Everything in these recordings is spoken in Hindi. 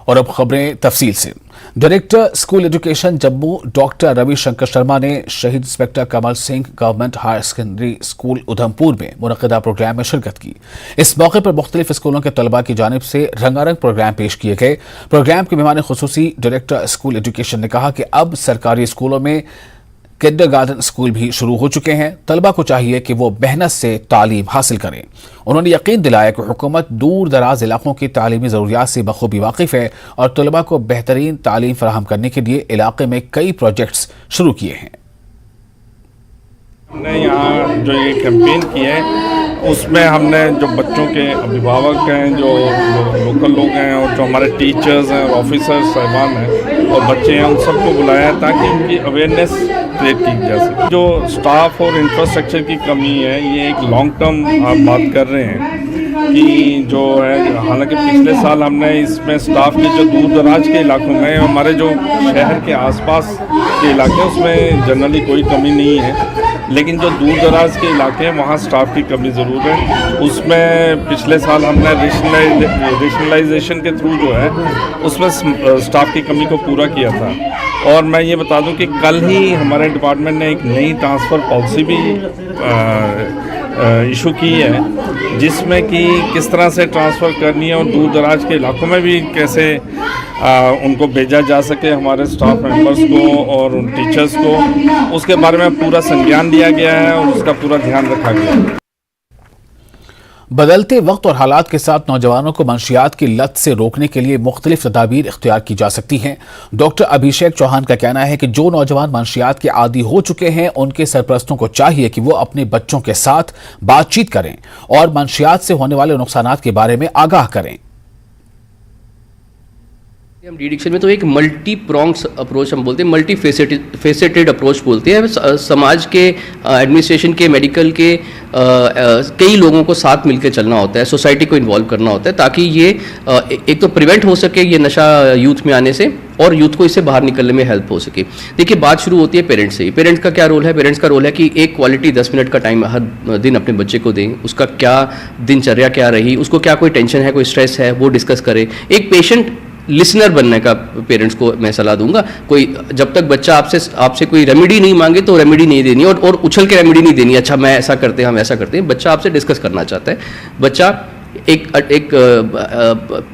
और अब खबरें तफसील से। Director school education Jammu doctor Ravishankar Sharma ने शहीद inspector Kamal Singh government higher secondary school Udhampur में मुनक़िदा प्रोग्राम में शिरकत की। इस मौके पर मुख्तलिफ स्कूलों के तलबा की जानिब से रंगारंग प्रोग्राम पेश किए गए। प्रोग्राम के मेहमान खुसूसी डायरेक्टर स्कूल एजुकेशन ने कहा कि अब सरकारी स्कूलों में किंडरगार्टन स्कूल भी शुरू हो चुके हैं। तलबा को चाहिए कि वो मेहनत से तालीम हासिल करें। उन्होंने यकीन दिलाया कि हुकूमत दूर दराज इलाकों की तालीमी ज़रूरियात से बखूबी वाकिफ़ है और तलबा को बेहतरीन तालीम फराहम करने के लिए इलाके में कई प्रोजेक्ट्स शुरू किए हैं। हमने यहाँ जो ये कैंपेन किया है उसमें हमने जो बच्चों के अभिभावक हैं, जो लोकल लोग हैं और जो हमारे टीचर्स हैं और ऑफिसर्स साहिबान हैं और बच्चे हैं, उन सबको बुलाया है ताकि उनकी अवेयरनेस क्रिएट की जा सके। जो स्टाफ और इंफ्रास्ट्रक्चर की कमी है, ये एक लॉन्ग टर्म आप बात कर रहे हैं कि जो है, हालांकि पिछले साल हमने इसमें स्टाफ के जो दूर दराज के इलाकों में, हमारे जो शहर के आसपास के इलाके उसमें जनरली कोई कमी नहीं है, लेकिन जो दूर दराज के इलाके हैं वहाँ स्टाफ की कमी ज़रूर है। उसमें पिछले साल हमने रेशनलाइजेशन के थ्रू जो है उसमें स्टाफ की कमी को पूरा किया था। और मैं ये बता दूं कि कल ही हमारे डिपार्टमेंट ने एक नई ट्रांसफ़र पॉलिसी भी इशू की है, जिसमें कि किस तरह से ट्रांसफ़र करनी है और दूर दराज के इलाकों में भी कैसे उनको भेजा जा सके, हमारे स्टाफ मेंबर्स को और उन टीचर्स को, उसके बारे में पूरा संज्ञान लिया गया है और उसका पूरा ध्यान रखा गया है। बदलते वक्त और हालात के साथ नौजवानों को मंशियात की लत से रोकने के लिए मुख्तलिफ तदाबीर इख्तियार की जा सकती हैं। डॉक्टर अभिषेक चौहान का कहना है कि जो नौजवान मंशियात के आदी हो चुके हैं, उनके सरपरस्तों को चाहिए कि वो अपने बच्चों के साथ बातचीत करें और मंशियात से होने वाले नुकसानात के बारे में आगाह करें। हम डिडिक्शन में तो एक मल्टी प्रोंग्स अप्रोच हम बोलते हैं, मल्टी फेसेटेड अप्रोच बोलते हैं। समाज के, एडमिनिस्ट्रेशन के, मेडिकल के कई लोगों को साथ मिलकर चलना होता है, सोसाइटी को इन्वॉल्व करना होता है, ताकि ये एक तो प्रिवेंट हो सके ये नशा यूथ में आने से, और यूथ को इससे बाहर निकलने में हेल्प हो सके। देखिए, बात शुरू होती है पेरेंट्स से। पेरेंट्स का क्या रोल है? पेरेंट्स का रोल है कि एक क्वालिटी 10 मिनट का टाइम हर दिन अपने बच्चे को दें, उसका क्या दिनचर्या क्या रही, उसको क्या कोई टेंशन है, कोई स्ट्रेस है, वो डिस्कस करें। एक पेशेंट लिसनर बनने का पेरेंट्स को मैं सलाह दूंगा। कोई जब तक बच्चा आपसे कोई रेमेडी नहीं मांगे तो रेमेडी नहीं देनी, और उछल के रेमेडी नहीं देनी। अच्छा, मैं ऐसा करते हैं, हम ऐसा करते हैं। बच्चा आपसे डिस्कस करना चाहता है। बच्चा एक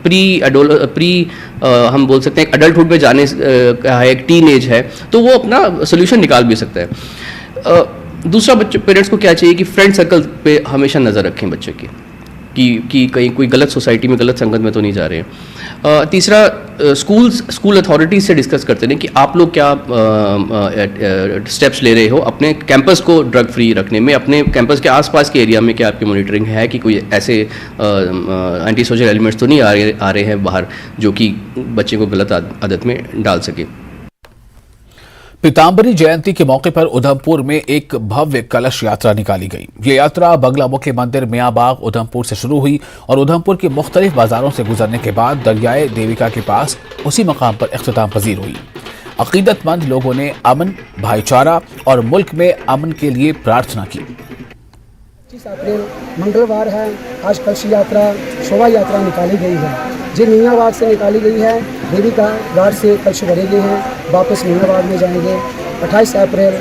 प्री हम बोल सकते हैं अडल्टहुड में जाने का है, एक टीन एज है, तो वो अपना सोल्यूशन निकाल भी सकता है। दूसरा, बच्चे पेरेंट्स को क्या चाहिए कि फ्रेंड सर्कल पे हमेशा नज़र रखें बच्चे की, कि कहीं कोई गलत सोसाइटी में, गलत संगत में तो नहीं जा रहे हैं। तीसरा, स्कूल अथॉरिटीज़ से डिस्कस करते हैं कि आप लोग क्या स्टेप्स ले रहे हो अपने कैंपस को ड्रग फ्री रखने में, अपने कैंपस के आसपास के एरिया में क्या आपकी मॉनिटरिंग है कि कोई ऐसे एंटी सोशल एलिमेंट्स तो नहीं आ रहे हैं बाहर जो कि बच्चे को गलत आदत में डाल सके। पीताम्बरी जयंती के मौके पर उधमपुर में एक भव्य कलश यात्रा निकाली गई। ये यात्रा बंगलामुखी मंदिर मियांबाग उधमपुर से शुरू हुई और उधमपुर के मुख्तलिफ बाजारों से गुजरने के बाद दरियाए देविका के पास उसी मकाम पर इख्तिताम पजीर हुई। अकीदतमंद लोगों ने अमन, भाईचारा और मुल्क में अमन के लिए प्रार्थना की। 25 अप्रैल मंगलवार है। आज कलश यात्रा, शोभा यात्रा निकाली गई है, जो मियांबाग से निकाली गई है। देविका घाट से कलश भरे गए हैं, वापस मियांबाग में जाएंगे। 28 अप्रैल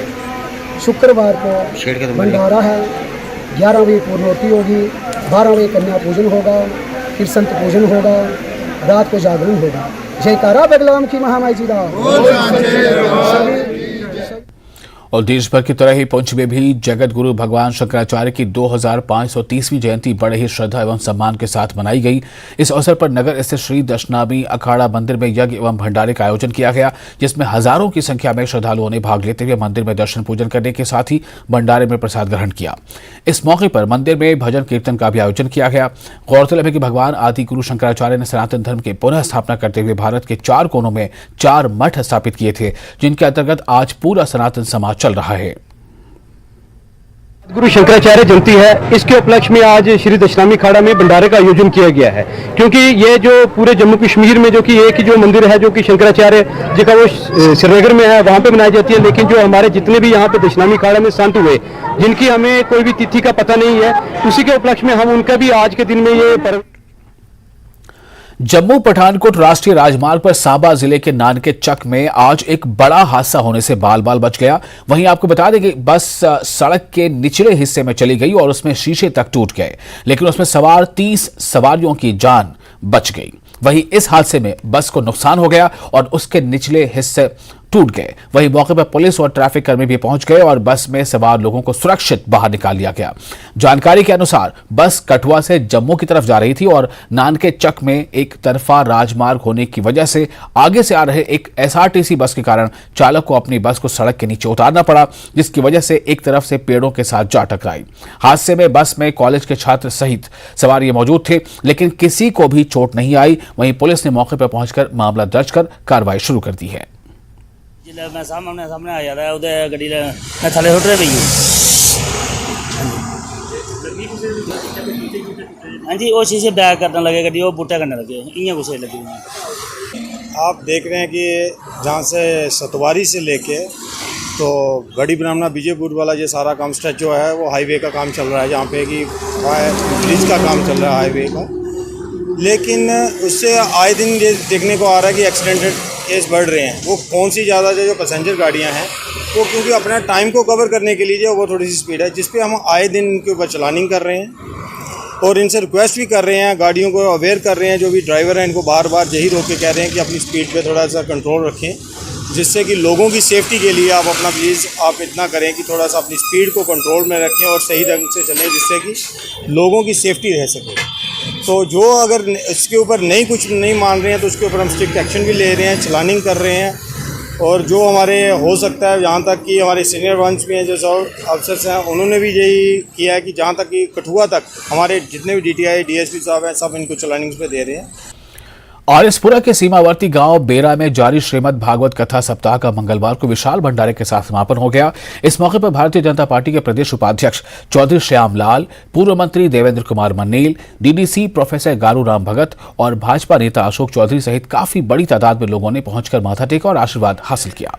शुक्रवार को भंडारा है। 11 बजे पूर्णोती होगी, 12 बजे कन्या पूजन होगा, फिर संत पूजन होगा, रात को जागरण होगा। जयकारा बगलाम की महामाई जी दा। और देश भर की तरह ही पुंछ में भी जगत गुरु भगवान शंकराचार्य की 2530वीं जयंती बड़े ही श्रद्धा एवं सम्मान के साथ मनाई गई। इस अवसर पर नगर स्थित श्री दशनामी अखाड़ा मंदिर में यज्ञ एवं भंडारे का आयोजन किया गया, जिसमें हजारों की संख्या में श्रद्धालुओं ने भाग लेते हुए मंदिर में दर्शन पूजन करने के साथ ही भंडारे में प्रसाद ग्रहण किया। इस मौके पर मंदिर में भजन कीर्तन का भी आयोजन किया गया। गौरतलब है कि भगवान आदि गुरु शंकराचार्य ने सनातन धर्म की पुनः स्थापना करते हुए भारत के 4 कोनों में 4 मठ स्थापित किए थे, जिनके अंतर्गत आज पूरा सनातन समाज चल रहा है। गुरु शंकराचार्य जयंती है, इसके उपलक्ष्य में आज श्री दशनामी अखाड़ा में भंडारे का आयोजन किया गया है, क्योंकि ये जो पूरे जम्मू कश्मीर में जो कि एक ही जो मंदिर है जो कि शंकराचार्य जी का वो श्रीनगर में है, वहाँ पे मनाई जाती है। लेकिन जो हमारे जितने भी यहाँ पे दशनामी अखाड़ा में संत हुए, जिनकी हमें कोई भी तिथि का पता नहीं है, उसी के उपलक्ष्य में हम उनका भी आज के दिन में ये पर्व जम्मू पठानकोट राष्ट्रीय राजमार्ग पर सांबा जिले के नानके चक में आज एक बड़ा हादसा होने से बाल बाल बच गया। वहीं आपको बता दें कि बस सड़क के निचले हिस्से में चली गई और उसमें शीशे तक टूट गए, लेकिन उसमें सवार 30 सवारियों की जान बच गई। वहीं इस हादसे में बस को नुकसान हो गया और उसके निचले हिस्से टूट गए। वहीं मौके पर पुलिस और ट्रैफिक कर्मी भी पहुंच गए और बस में सवार लोगों को सुरक्षित बाहर निकाल लिया गया। जानकारी के अनुसार बस कठुआ से जम्मू की तरफ जा रही थी और नानके चक में एक तरफा राजमार्ग होने की वजह से आगे से आ रहे एक एसआरटीसी बस के कारण चालक को अपनी बस को सड़क के नीचे उतारना पड़ा, जिसकी वजह से एक तरफ से पेड़ों के साथ जा टकराई। हादसे में बस में कॉलेज के छात्र सहित सवार मौजूद थे, लेकिन किसी को भी चोट नहीं आई। वहीं पुलिस ने मौके पर पहुंचकर मामला दर्ज कर कार्रवाई शुरू कर दी है। मैं सामने आ जाता है उधर गड्डी मैं थले सुट रहे भैया। हाँ जी, वो शीशे बैक करने लगे गड्डी, वो बूटा करने लगे, इं कुछ लगी। आप देख रहे हैं कि जहाँ से सतवारी से लेके तो गड़ी ब्राह्मणा विजयपुर वाला ये सारा काम स्ट्रेच जो है वो हाईवे का काम चल रहा है, जहाँ पे कि ब्रिज का काम चल रहा है हाईवे का। लेकिन उससे आए दिन ये देखने को आ रहा है कि एक्सीडेंटेड केस बढ़ रहे हैं। वो कौन सी ज़्यादा जो पैसेंजर गाड़ियां हैं वो क्योंकि अपना टाइम को कवर करने के लिए जो वो थोड़ी सी स्पीड है, जिस पे हम आए दिन इनके ऊपर चलानिंग कर रहे हैं और इनसे रिक्वेस्ट भी कर रहे हैं, गाड़ियों को अवेयर कर रहे हैं। जो भी ड्राइवर हैं इनको बार बार यही रोक के कह रहे हैं कि अपनी स्पीड पे थोड़ा सा कंट्रोल रखें, जिससे कि लोगों की सेफ्टी के लिए आप अपना प्लीज़ आप इतना करें कि थोड़ा सा अपनी स्पीड को कंट्रोल में रखें और सही ढंग से चलें, जिससे कि लोगों की सेफ्टी रह सके। तो जो अगर इसके ऊपर कुछ नहीं मान रहे हैं तो उसके ऊपर हम स्ट्रिक्ट एक्शन भी ले रहे हैं, चलानिंग कर रहे हैं। और जो हमारे हो सकता है, यहाँ तक कि हमारे सीनियर वंस भी हैं जो सब अफसर्स हैं, उन्होंने भी यही किया है कि जहाँ तक कि कठुआ तक हमारे जितने भी DTI DSP साहब हैं सब इनको चलानिंग पे दे रहे हैं। आरएसपुरा के सीमावर्ती गांव बेरा में जारी श्रीमद् भागवत कथा सप्ताह का मंगलवार को विशाल भंडारे के साथ समापन हो गया। इस मौके पर भारतीय जनता पार्टी के प्रदेश उपाध्यक्ष चौधरी श्यामलाल, पूर्व मंत्री देवेंद्र कुमार मन्नेल, DDC प्रोफेसर गारू राम भगत और भाजपा नेता अशोक चौधरी सहित काफी बड़ी तादाद में लोगों ने पहुंचकर माथा टेका और आशीर्वाद हासिल किया।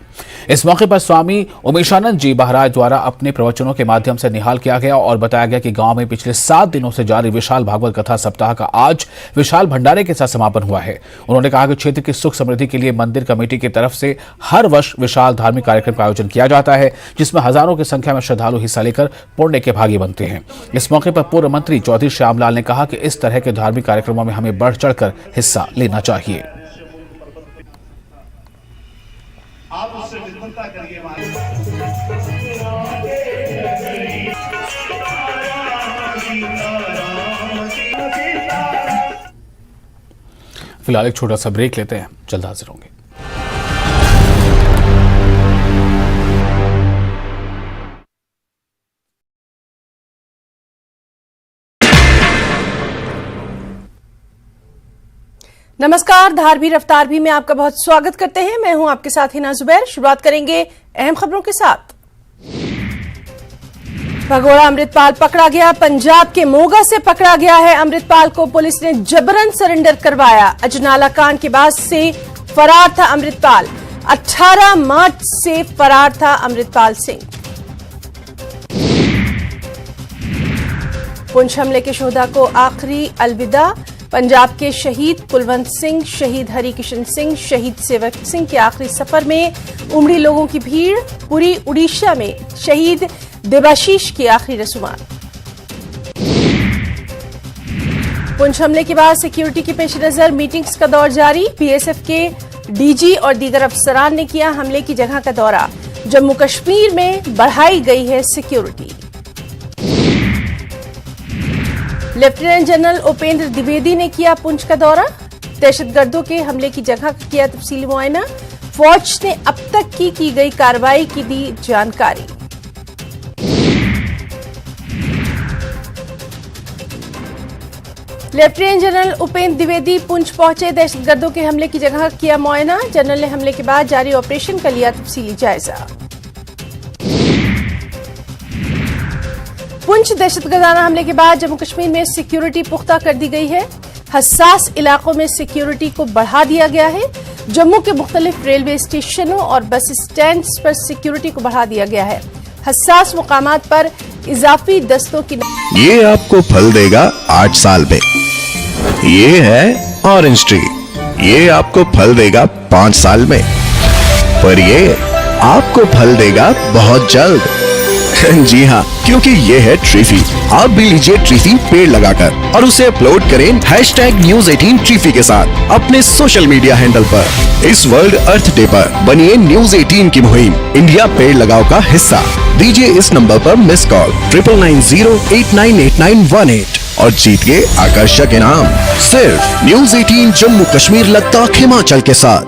इस मौके पर स्वामी उमेशानंद जी महाराज द्वारा अपने प्रवचनों के माध्यम से निहाल किया गया और बताया गया कि गांव में पिछले 7 दिनों से जारी विशाल भागवत कथा सप्ताह का आज विशाल भंडारे के साथ समापन हुआ है। उन्होंने कहा कि क्षेत्र की सुख समृद्धि के लिए मंदिर कमेटी की तरफ से हर वर्ष विशाल धार्मिक कार्यक्रम का आयोजन किया जाता है, जिसमें हजारों की संख्या में श्रद्धालु हिस्सा लेकर पुण्य के भागी बनते हैं। इस मौके पर पूर्व मंत्री चौधरी श्यामलाल ने कहा कि इस तरह के धार्मिक कार्यक्रमों में हमें बढ़ चढ़कर हिस्सा लेना चाहिए। फिलहाल एक छोटा सा ब्रेक लेते हैं, जल्द हाजिर होंगे। नमस्कार, धारवी रफ्तार भी में आपका बहुत स्वागत करते हैं। मैं हूं आपके साथ हिना जुबैर। शुरुआत करेंगे अहम खबरों के साथ। भगोड़ा अमृतपाल पकड़ा गया। पंजाब के मोगा से पकड़ा गया है अमृतपाल को पुलिस ने जबरन सरेंडर करवाया। अजनाला कांड के बाद से फरार था अमृतपाल। 18 मार्च से फरार था अमृतपाल सिंह। पुंछ हमले के शोधा को आखिरी अलविदा। पंजाब के शहीद कुलवंत सिंह, शहीद हरिकिशन सिंह, शहीद सेवक सिंह के आखिरी सफर में उमड़ी लोगों की भीड़। पूरी उड़ीसा में शहीद देवाशीष की आखिरी रसूमात। पुंछ हमले के बाद सिक्योरिटी के पेश नजर मीटिंग्स का दौर जारी। BSF के DG और दीगर अफसरान ने किया हमले की जगह का दौरा। जम्मू कश्मीर में बढ़ाई गई है security. Lieutenant general Upendra Dwivedi ने किया पुंछ का दौरा। दहशतगर्दों के हमले की जगह का किया तफसीली मुआयना। फौज ने अब तक की गई कार्रवाई की दी जानकारी। लेफ्टिनेंट जनरल उपेंद्र द्विवेदी पुंछ पहुंचे। दहशतगर्दों के हमले की जगह किया मुआयना। जनरल ने हमले के बाद जारी ऑपरेशन का लिया तफसीली जायजा। पुंछ दहशतगर्दाना हमले के बाद जम्मू कश्मीर में सिक्योरिटी पुख्ता कर दी गई है। हसास इलाकों में सिक्योरिटी को बढ़ा दिया गया है। जम्मू के मुख्तलिफ रेलवे स्टेशनों और बस स्टैंड्स पर सिक्योरिटी को बढ़ा दिया गया है। हसास मुकामात पर इजाफी दस्तों की ये आपको फल देगा 8 साल में। ये है ऑरेंज ट्री, ये आपको फल देगा 5 साल में, पर ये आपको फल देगा बहुत जल्द। जी हाँ, क्योंकि ये है ट्रीफी। आप भी लीजिए ट्रीफी पेड़ लगाकर और उसे अपलोड करें #News18 ट्रीफी के साथ अपने सोशल मीडिया हैंडल पर। इस वर्ल्ड अर्थ डे पर बनिए News 18 की मुहिम इंडिया पेड़ लगाओ का हिस्सा। दीजिए इस नंबर पर मिस कॉल 9990898918 और जीतिए आकर्षक इनाम सिर्फ News 18 जम्मू कश्मीर लद्दाख हिमाचल के साथ।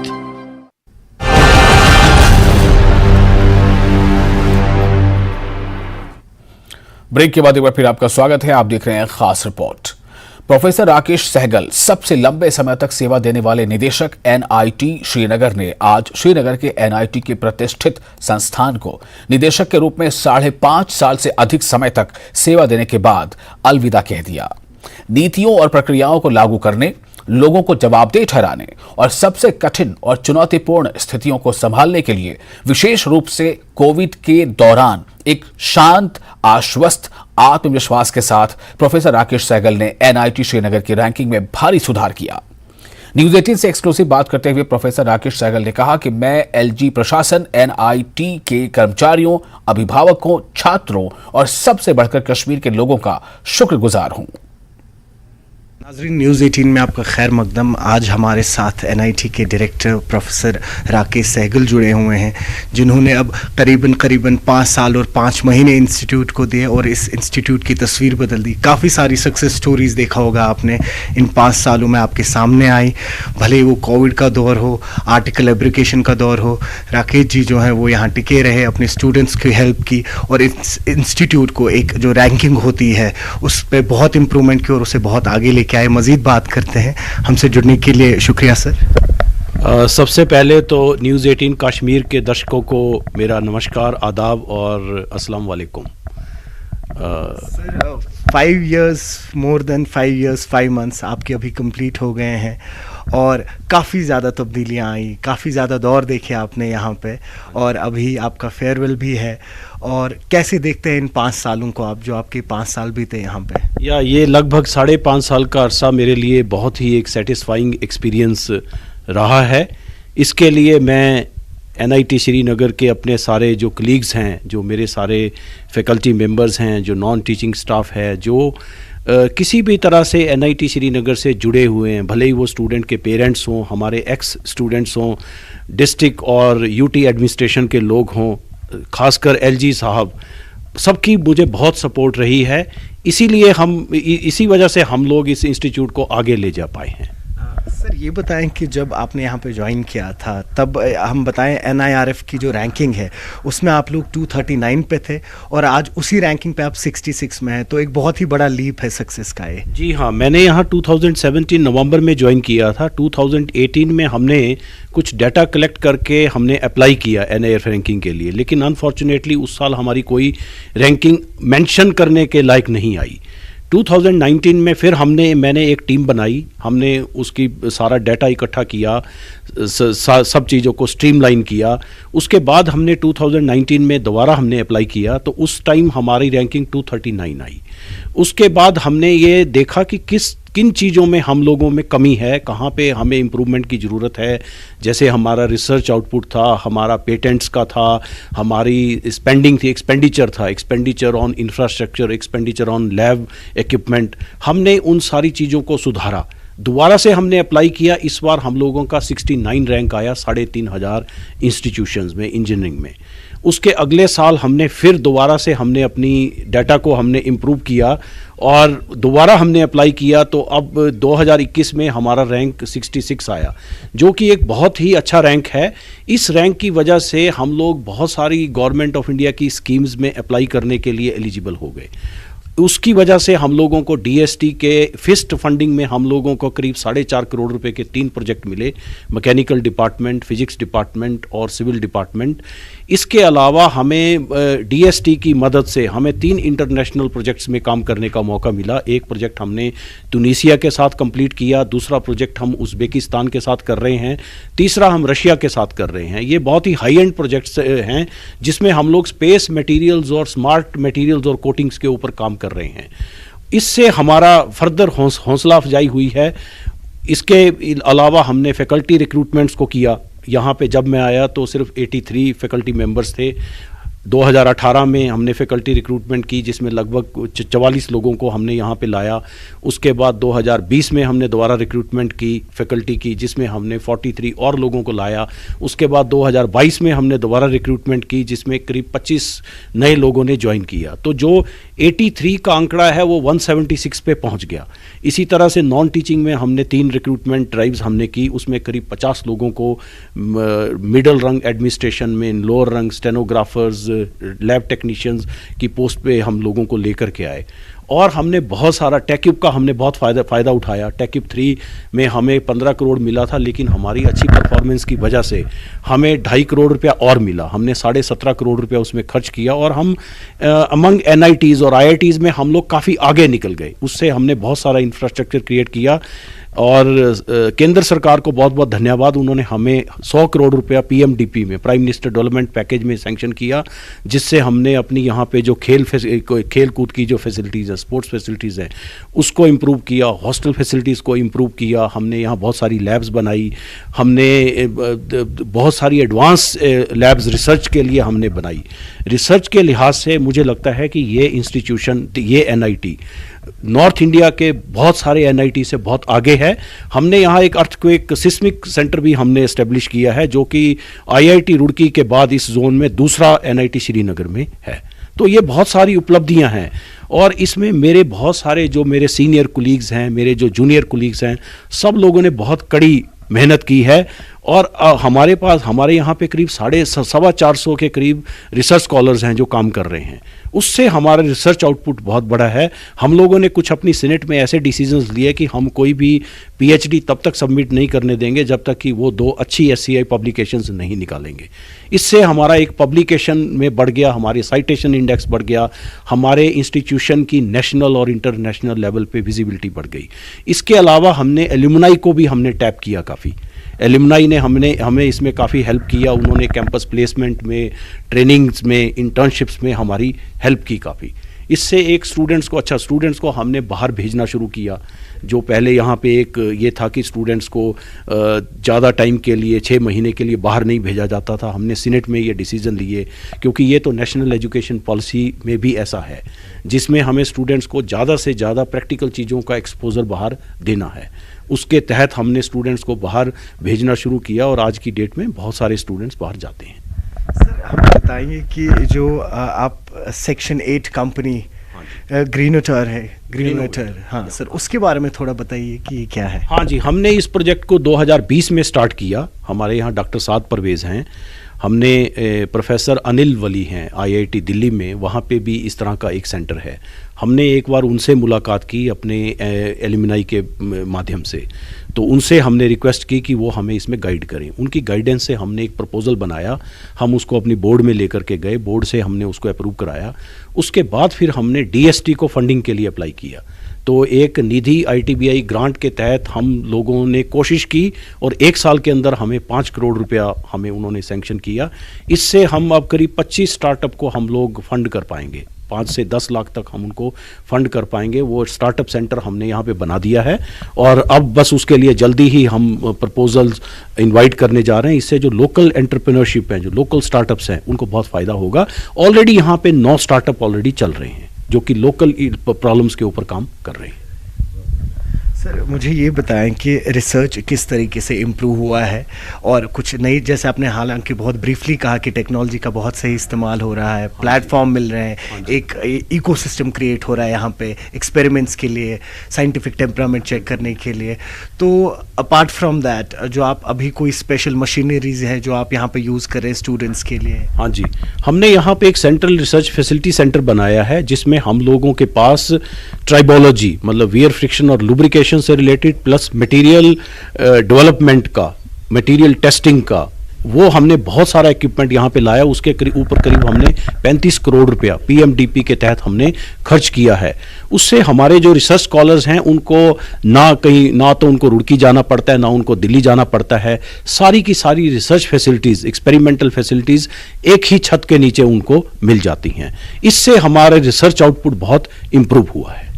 ब्रेक के बाद एक बार फिर आपका स्वागत है। आप देख रहे हैं खास रिपोर्ट। प्रोफेसर राकेश सहगल, सबसे लंबे समय तक सेवा देने वाले निदेशक एनआईटी श्रीनगर ने आज श्रीनगर के एनआईटी के प्रतिष्ठित संस्थान को निदेशक के रूप में 5.5 साल से अधिक समय तक सेवा देने के बाद अलविदा कह दिया। नीतियों और प्रक्रियाओं को लागू करने, लोगों को जवाबदेह ठहराने और सबसे कठिन और चुनौतीपूर्ण स्थितियों को संभालने के लिए विशेष रूप से कोविड के दौरान एक शांत, आश्वस्त, आत्मविश्वास के साथ प्रोफेसर राकेश सहगल ने एनआईटी श्रीनगर की रैंकिंग में भारी सुधार किया। न्यूज 18 से एक्सक्लूसिव बात करते हुए प्रोफेसर राकेश सहगल ने कहा कि मैं एलजी प्रशासन, एनआईटी के कर्मचारियों, अभिभावकों, छात्रों और सबसे बढ़कर कश्मीर के लोगों का शुक्रगुजार हूं। नाज़रीन, न्यूज़ 18 में आपका खैर मकदम। आज हमारे साथ एनआईटी के डायरेक्टर प्रोफेसर राकेश सहगल जुड़े हुए हैं, जिन्होंने अब करीबन 5 साल और 5 महीने इंस्टीट्यूट को दिए और इस इंस्टीट्यूट की तस्वीर बदल दी। काफ़ी सारी सक्सेस स्टोरीज़ देखा होगा आपने इन 5 सालों में आपके सामने आई, भले ही वो कोविड का दौर हो, आर्टिकल एब्रिकेशन का दौर हो। राकेश जी जो हैं वो यहाँ टिके रहे, अपने स्टूडेंट्स की हेल्प की और इस इंस्टीट्यूट को एक जो रैंकिंग होती है उस पर बहुत इम्प्रूवमेंट की और उसे बहुत आगे लेके आए। मजीद बात करते हैं। हमसे जुड़ने के लिए शुक्रिया सर। सबसे पहले तो न्यूज़ 18 कश्मीर के दर्शकों को मेरा नमस्कार, आदाब और अस्सलाम वालेकुम। 5 years, more than 5 years, 5 months आपके अभी कंप्लीट हो गए हैं और काफ़ी ज़्यादा तब्दीलियाँ आई, काफ़ी ज़्यादा दौर देखे आपने यहाँ पे और अभी आपका फेयरवेल भी है। और कैसे देखते हैं इन 5 सालों को आप, जो आपके 5 साल बीते यहाँ पे? ये लगभग 5.5 साल का अरसा मेरे लिए बहुत ही एक सेटिस्फाइंग एक्सपीरियंस रहा है। इसके लिए मैं एनआईटी श्रीनगर के अपने सारे जो कलीग्स हैं, जो मेरे सारे फैकल्टी मेंबर्स हैं, जो नॉन टीचिंग स्टाफ है, जो किसी भी तरह से एनआईटी श्रीनगर से जुड़े हुए हैं, भले ही वो स्टूडेंट के पेरेंट्स हों, हमारे एक्स स्टूडेंट्स हों, डिस्ट्रिक्ट और यूटी एडमिनिस्ट्रेशन के लोग हों, खासकर एलजी साहब, सबकी मुझे बहुत सपोर्ट रही है। इसीलिए इसी वजह से हम लोग इस इंस्टीट्यूट को आगे ले जा पाए हैं। सर ये बताएं कि जब आपने यहाँ पे ज्वाइन किया था तब हम बताएं एनआईआरएफ की जो रैंकिंग है उसमें आप लोग 239 पे थे और आज उसी रैंकिंग पे आप 66 में हैं, तो एक बहुत ही बड़ा लीप है सक्सेस का ये। जी हाँ, मैंने यहाँ 2017 नवंबर में ज्वाइन किया था। 2018 में हमने कुछ डाटा कलेक्ट करके हमने अप्लाई किया एनआईआरएफ रैंकिंग के लिए, लेकिन अनफॉर्चुनेटली उस साल हमारी कोई रैंकिंग मेंशन करने के लायक नहीं आई। 2019 में फिर मैंने एक टीम बनाई, हमने उसकी सारा डाटा इकट्ठा किया, सब चीज़ों को स्ट्रीमलाइन किया। उसके बाद हमने 2019 में दोबारा हमने अप्लाई किया, तो उस टाइम हमारी रैंकिंग 239 आई। उसके बाद हमने ये देखा कि किन चीज़ों में हम लोगों में कमी है, कहाँ पे हमें इम्प्रूवमेंट की ज़रूरत है। जैसे हमारा रिसर्च आउटपुट था, हमारा पेटेंट्स का था, हमारी स्पेंडिंग थी, expenditure on infrastructure, expenditure on lab equipment. हमने उन सारी चीज़ों को सुधारा। दोबारा से हमने अप्लाई किया। इस बार हम लोगों का 69 रैंक आया 3,500 इंस्टीट्यूशंस में, इंजीनियरिंग में। उसके अगले साल हमने फिर दोबारा से हमने अपनी डाटा को हमने इम्प्रूव किया और दोबारा हमने अप्लाई किया, तो अब 2021 में हमारा रैंक 66 आया, जो कि एक बहुत ही अच्छा रैंक है। इस रैंक की वजह से हम लोग बहुत सारी गवर्नमेंट ऑफ इंडिया की स्कीम्स में अप्लाई करने के लिए एलिजिबल हो गए। उसकी वजह से हम लोगों को डीएसटी के फिस्ट फंडिंग में हम लोगों को करीब 4.5 करोड़ रुपए के 3 प्रोजेक्ट मिले, मैकेनिकल डिपार्टमेंट, फिजिक्स डिपार्टमेंट और सिविल डिपार्टमेंट। इसके अलावा हमें डीएसटी की मदद से हमें 3 इंटरनेशनल प्रोजेक्ट्स में काम करने का मौका मिला। एक प्रोजेक्ट हमने तुनीसिया के साथ कंप्लीट किया, दूसरा प्रोजेक्ट हम उज़्बेकिस्तान के साथ कर रहे हैं, तीसरा हम रशिया के साथ कर रहे हैं। ये बहुत ही हाई एंड प्रोजेक्ट्स हैं जिसमें हम लोग स्पेस मटेरियल्स और स्मार्ट मटेरियल्स और कोटिंग्स के ऊपर काम कर रहे हैं। इससे हमारा फर्दर हौसला अफजाई हुई है। इसके अलावा हमने फैकल्टी रिक्रूटमेंट्स को किया। यहाँ पे जब मैं आया तो सिर्फ 83 फैकल्टी मेंबर्स थे। 2018 में हमने फैकल्टी रिक्रूटमेंट की जिसमें लगभग 44 लोगों को हमने यहाँ पे लाया। उसके बाद 2020 में हमने दोबारा रिक्रूटमेंट की फैकल्टी की जिसमें हमने 43 और लोगों को लाया। उसके बाद 2022 में हमने दोबारा रिक्रूटमेंट की जिसमें करीब 25 नए लोगों ने ज्वाइन किया। तो जो 83 का आंकड़ा है वो 176 पे पहुँच गया। इसी तरह से नॉन टीचिंग में हमने 3 रिक्रूटमेंट ड्राइव्स हमने की, उसमें करीब 50 लोगों को मिडल रंग एडमिनिस्ट्रेशन में, लोअर रंग स्टेनोग्राफर्स, लैब टेक्नीशियंस की पोस्ट पे हम लोगों को लेकर के आए। और हमने बहुत सारा टेक्यूब का हमने बहुत फ़ायदा उठाया। टेक्यूब 3 में हमें 15 करोड़ मिला था, लेकिन हमारी अच्छी परफॉर्मेंस की वजह से हमें 2.5 करोड़ रुपया और मिला। हमने 17.5 करोड़ रुपया उसमें खर्च किया और हम अमंग NITs और IITs में हम लोग काफ़ी आगे निकल गए। उससे हमने बहुत सारा इंफ्रास्ट्रक्चर क्रिएट किया और केंद्र सरकार को बहुत बहुत धन्यवाद। उन्होंने हमें 100 करोड़ रुपया PMDP में, प्राइम मिनिस्टर डेवलपमेंट पैकेज में सैंक्शन किया, जिससे हमने अपनी यहाँ पे जो खेल कूद की जो फैसिलिटीज़ है, स्पोर्ट्स फैसिलिटीज़ हैं, उसको इम्प्रूव किया, हॉस्टल फैसिलिटीज़ को इम्प्रूव किया। हमने यहाँ बहुत सारी लैब्स बनाई, हमने बहुत सारी एडवांस लैब्स रिसर्च के लिए हमने बनाई। रिसर्च के लिहाज से मुझे लगता है कि ये इंस्टीट्यूशन, ये NIT नॉर्थ इंडिया के बहुत सारे NIT से बहुत आगे है। हमने यहाँ एक अर्थक्वेक सिस्मिक सेंटर भी हमने एस्टेब्लिश किया है जो कि IIT रुड़की के बाद इस जोन में दूसरा NIT श्रीनगर में है। तो ये बहुत सारी उपलब्धियां हैं और इसमें मेरे बहुत सारे जो मेरे सीनियर कुलीग्स हैं, मेरे जो जूनियर कुलीग्स हैं, सब लोगों ने बहुत कड़ी मेहनत की है। और हमारे यहाँ पे करीब 450 के करीब रिसर्च स्कॉलर्स हैं जो काम कर रहे हैं। उससे हमारा रिसर्च आउटपुट बहुत बड़ा है। हम लोगों ने कुछ अपनी सीनेट में ऐसे डिसीजंस लिए कि हम कोई भी PhD तब तक सबमिट नहीं करने देंगे जब तक कि वो 2 अच्छी SCI पब्लिकेशंस नहीं निकालेंगे। इससे हमारा एक पब्लिकेशन में बढ़ गया, हमारे साइटेशन इंडेक्स बढ़ गया, हमारे इंस्टीट्यूशन की नेशनल और इंटरनेशनल लेवल पे विजिबिलिटी बढ़ गई। इसके अलावा हमने एल्यूमनाई को भी हमने टैप किया काफ़ी। एल्यूमनाई ने हमें इसमें काफ़ी हेल्प किया। उन्होंने कैंपस प्लेसमेंट में, ट्रेनिंग्स में, इंटर्नशिप्स में हमारी हेल्प की काफ़ी। इससे एक स्टूडेंट्स को हमने बाहर भेजना शुरू किया। जो पहले यहाँ पे एक ये था कि स्टूडेंट्स को ज़्यादा टाइम के लिए 6 महीने के लिए बाहर नहीं भेजा जाता था। हमने सीनेट में ये डिसीज़न लिए क्योंकि ये तो नेशनल एजुकेशन पॉलिसी में भी ऐसा है जिसमें हमें स्टूडेंट्स को ज़्यादा से ज़्यादा प्रैक्टिकल चीज़ों का एक्सपोजर बाहर देना है। उसके तहत हमने स्टूडेंट्स को बाहर भेजना शुरू किया और आज की डेट में बहुत सारे स्टूडेंट्स बाहर जाते हैं। सर हमें बताइए कि जो आप सेक्शन 8 कंपनी ग्रीनोटर है, ग्रीनोटर, हाँ सर, उसके बारे में थोड़ा बताइए कि ये क्या है। हाँ जी, हमने इस प्रोजेक्ट को 2020 में स्टार्ट किया। हमारे यहाँ डॉक्टर साद परवेज़ हैं, हमने प्रोफेसर अनिल वली हैं IIT दिल्ली में, वहाँ पे भी इस तरह का एक सेंटर है। हमने एक बार उनसे मुलाकात की अपने एलुमनाई के माध्यम से, तो उनसे हमने रिक्वेस्ट की कि वो हमें इसमें गाइड करें। उनकी गाइडेंस से हमने एक प्रपोज़ल बनाया, हम उसको अपनी बोर्ड में लेकर के गए, बोर्ड से हमने उसको अप्रूव कराया। उसके बाद फिर हमने DST को फंडिंग के लिए अप्लाई किया। तो एक निधि ITBI ग्रांट के तहत हम लोगों ने कोशिश की और 1 साल के अंदर हमें 5 करोड़ रुपया हमें उन्होंने सैंक्शन किया। इससे हम अब करीब 25 स्टार्टअप को हम लोग फंड कर पाएंगे, 5 से 10 लाख तक हम उनको फंड कर पाएंगे। वो स्टार्टअप सेंटर हमने यहाँ पे बना दिया है और अब बस उसके लिए जल्दी ही हम प्रपोजल्स इनवाइट करने जा रहे हैं। इससे जो लोकल एंटरप्रेन्योरशिप हैं, जो लोकल स्टार्टअप्स हैं, उनको बहुत फ़ायदा होगा। ऑलरेडी यहाँ पे 9 स्टार्टअप ऑलरेडी चल रहे हैं जो कि लोकल प्रॉब्लम्स के ऊपर काम कर रहे हैं। सर मुझे ये बताएं कि रिसर्च किस तरीके से इम्प्रूव हुआ है और कुछ नई, जैसे आपने हालांकि बहुत ब्रीफली कहा कि टेक्नोलॉजी का बहुत सही इस्तेमाल हो रहा है, प्लेटफॉर्म मिल रहे हैं, एक इकोसिस्टम क्रिएट हो रहा है यहाँ पे एक्सपेरिमेंट्स के लिए, साइंटिफिक टेम्परामेंट चेक करने के लिए। तो अपार्ट फ्रॉम दैट जो आप अभी कोई स्पेशल मशीनरीज है जो आप यहाँ पे यूज़ कर रहे हैं स्टूडेंट्स के लिए? हाँ जी, हमने यहाँ पे एक सेंट्रल रिसर्च फैसिलिटी सेंटर बनाया है जिसमें हम लोगों के पास ट्राइबोलॉजी मतलब वियर फ्रिक्शन और लुब्रिकेशन से रिलेटेड प्लस मटेरियल डेवलपमेंट का, मटेरियल टेस्टिंग का, वो हमने बहुत सारा इक्विपमेंट यहाँ पे लाया। उसके ऊपर करीब हमने 35 करोड़ रुपया PMDP के तहत हमने खर्च किया है। उससे हमारे जो रिसर्च स्कॉलर्स हैं उनको ना तो उनको रुड़की जाना पड़ता है, ना उनको दिल्ली जाना पड़ता है। सारी की सारी रिसर्च फैसिलिटीज़, एक्सपेरिमेंटल फैसिलिटीज़ एक ही छत के नीचे उनको मिल जाती हैं। इससे हमारे रिसर्च आउटपुट बहुत इम्प्रूव हुआ है।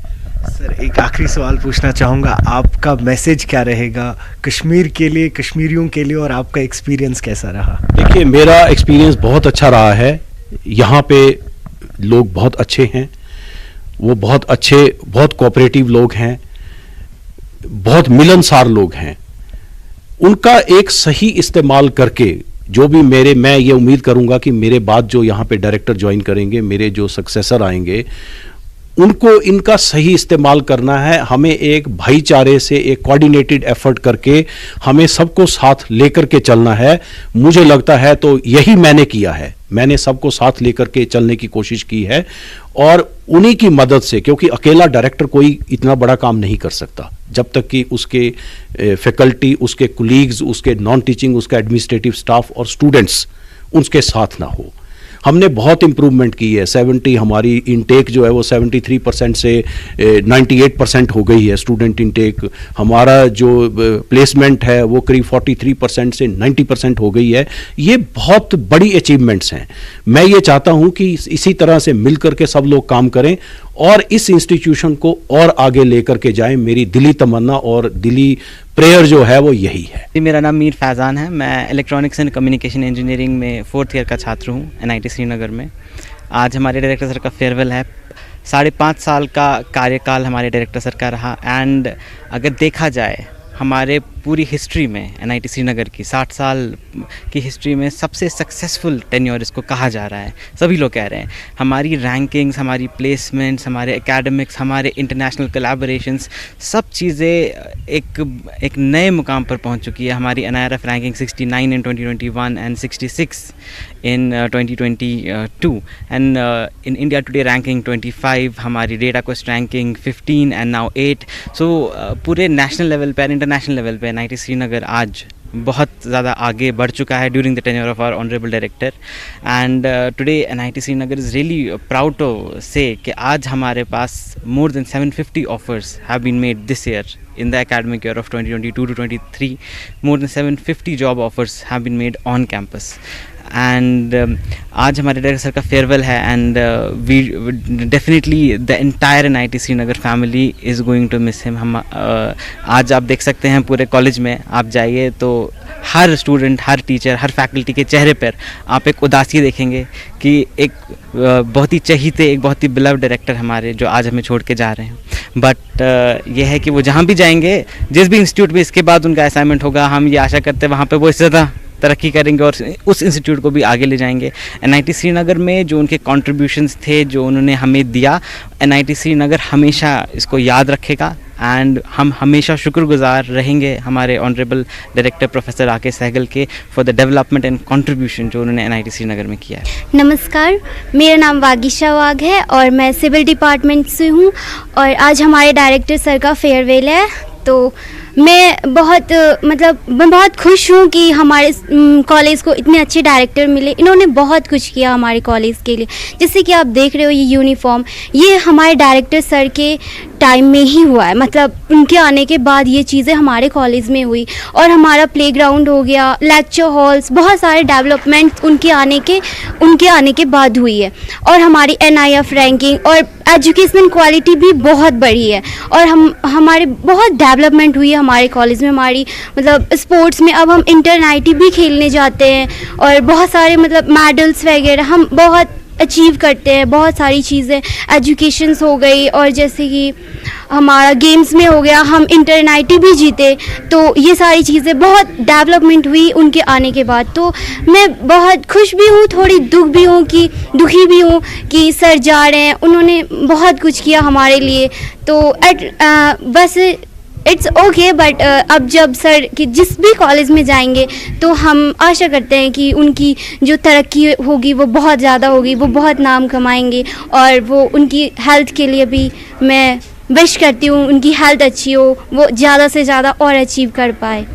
सर एक आखिरी सवाल पूछना चाहूँगा, आपका मैसेज क्या रहेगा कश्मीर के लिए, कश्मीरियों के लिए, और आपका एक्सपीरियंस कैसा रहा? देखिए, मेरा एक्सपीरियंस बहुत अच्छा रहा है। यहाँ पे लोग बहुत अच्छे हैं, वो बहुत अच्छे, बहुत कोऑपरेटिव लोग हैं, बहुत मिलनसार लोग हैं। उनका एक सही इस्तेमाल करके जो भी मैं ये उम्मीद करूंगा कि मेरे बाद जो यहाँ पे डायरेक्टर ज्वाइन करेंगे, मेरे जो सक्सेसर आएंगे, उनको इनका सही इस्तेमाल करना है। हमें एक भाईचारे से, एक कोऑर्डिनेटेड एफर्ट करके हमें सबको साथ लेकर के चलना है। मुझे लगता है तो यही मैंने किया है, मैंने सबको साथ लेकर के चलने की कोशिश की है, और उन्हीं की मदद से, क्योंकि अकेला डायरेक्टर कोई इतना बड़ा काम नहीं कर सकता जब तक कि उसके फैकल्टी, उसके कुलीग्स, उसके नॉन टीचिंग, उसका एडमिनिस्ट्रेटिव स्टाफ और स्टूडेंट्स उसके साथ ना हो। हमने बहुत इम्प्रूवमेंट की है। 70 हमारी इनटेक जो है वो 73% से 98% हो गई है स्टूडेंट इनटेक। हमारा जो प्लेसमेंट है वो करीब 43% से 90% हो गई है। ये बहुत बड़ी अचीवमेंट्स हैं। मैं ये चाहता हूँ कि इसी तरह से मिलकर के सब लोग काम करें और इस इंस्टीट्यूशन को और आगे लेकर के जाएं। मेरी दिली तमन्ना और दिली प्रेयर जो है वो यही है। जी, मेरा नाम मीर फैज़ान है। मैं इलेक्ट्रॉनिक्स एंड कम्युनिकेशन इंजीनियरिंग में 4th ईयर का छात्र हूँ NIT श्रीनगर में। आज हमारे डायरेक्टर सर का फेयरवेल है। 5.5 साल का कार्यकाल हमारे डायरेक्टर सर का रहा, एंड अगर देखा जाए हमारे पूरी हिस्ट्री में NIT श्रीनगर की 60 साल की हिस्ट्री में सबसे सक्सेसफुल टेन्योर इसको कहा जा रहा है। सभी लोग कह रहे हैं। हमारी रैंकिंग्स, हमारी प्लेसमेंट्स, हमारे एकेडमिक्स, हमारे इंटरनेशनल कोलैबोरेशंस, सब चीज़ें एक नए मुकाम पर पहुंच चुकी है। हमारी NIRF ranking 69 in 2021 and 66 in 2022, and in India Today ranking 25, हमारी data cost ranking 15 and now 8। So पूरे नेशनल लेवल पर, इंटरनेशनल लेवल पे NIT श्रीनगर आज बहुत ज़्यादा आगे बढ़ चुका है during the tenure of our honourable director, and today NIT Srinagar is really proud to say कि आज हमारे पास more than 750 offers have been made this year in the academic year of 2022 to 23. More than 750 job offers have been made on campus. And आज हमारे डायरेक्टर सर का फेयरवेल है, and we definitely the entire NIT Srinagar family is going to miss him. हम आज आप देख सकते हैं पूरे कॉलेज में आप जाइए तो हर स्टूडेंट, हर टीचर, हर फैकल्टी के चेहरे पर आप एक उदासी देखेंगे कि एक बहुत ही चहीते, एक बहुत ही बिलव डायरेक्टर हमारे जो आज हमें छोड़ के जा रहे हैं। बट यह है कि वो जहाँ भी जाएंगे, जिस भी इंस्टीट्यूट में इसके बाद उनका असाइनमेंट होगा, हम ये आशा करते हैं वहाँ पे वो इससे ज़्यादा तरक्की करेंगे और उस इंस्टीट्यूट को भी आगे ले जाएंगे। NIT श्रीनगर में जो उनके कंट्रीब्यूशंस थे, जो उन्होंने हमें दिया, NIT श्रीनगर हमेशा इसको याद रखेगा, एंड हम हमेशा शुक्रगुजार रहेंगे हमारे honourable director professor Rakesh Sehgal के for the development and contribution जो उन्होंने NIT श्रीनगर में किया है। नमस्कार, मेरा नाम वागीशा वाघ है और मैं सिविल डिपार्टमेंट से हूँ, और आज हमारे डायरेक्टर सर का फेयरवेल है। तो मैं बहुत खुश हूँ कि हमारे कॉलेज को इतने अच्छे डायरेक्टर मिले। इन्होंने बहुत कुछ किया हमारे कॉलेज के लिए। जैसे कि आप देख रहे हो ये यूनिफॉर्म, ये हमारे डायरेक्टर सर के टाइम में ही हुआ है, मतलब उनके आने के बाद ये चीज़ें हमारे कॉलेज में हुई। और हमारा प्लेग्राउंड हो गया, लेक्चर हॉल्स, बहुत सारे डेवलपमेंट उनके आने के बाद हुई है। और हमारी NIRF रैंकिंग और एजुकेशनल क्वालिटी भी बहुत बढ़ी है, और हमारे बहुत डेवलपमेंट हुई है हमारे कॉलेज में। हमारी स्पोर्ट्स में अब हम इंटर NIT भी खेलने जाते हैं, और बहुत सारे मेडल्स वगैरह हम बहुत अचीव करते हैं। बहुत सारी चीज़ें एजुकेशंस हो गई, और जैसे कि हमारा गेम्स में हो गया, हम इंटर NIT भी जीते। तो ये सारी चीज़ें बहुत डेवलपमेंट हुई उनके आने के बाद। तो मैं बहुत खुश भी हूँ, थोड़ी दुखी भी हूँ कि सर जा रहे हैं। उन्होंने बहुत कुछ किया हमारे लिए। तो बस इट्स ओके, बट अब जब सर कि जिस भी कॉलेज में जाएंगे तो हम आशा करते हैं कि उनकी जो तरक्की होगी वो बहुत ज़्यादा होगी, वो बहुत नाम कमाएंगे। और वो उनकी हेल्थ के लिए भी मैं विश करती हूँ, उनकी हेल्थ अच्छी हो, वो ज़्यादा से ज़्यादा और अचीव कर पाए।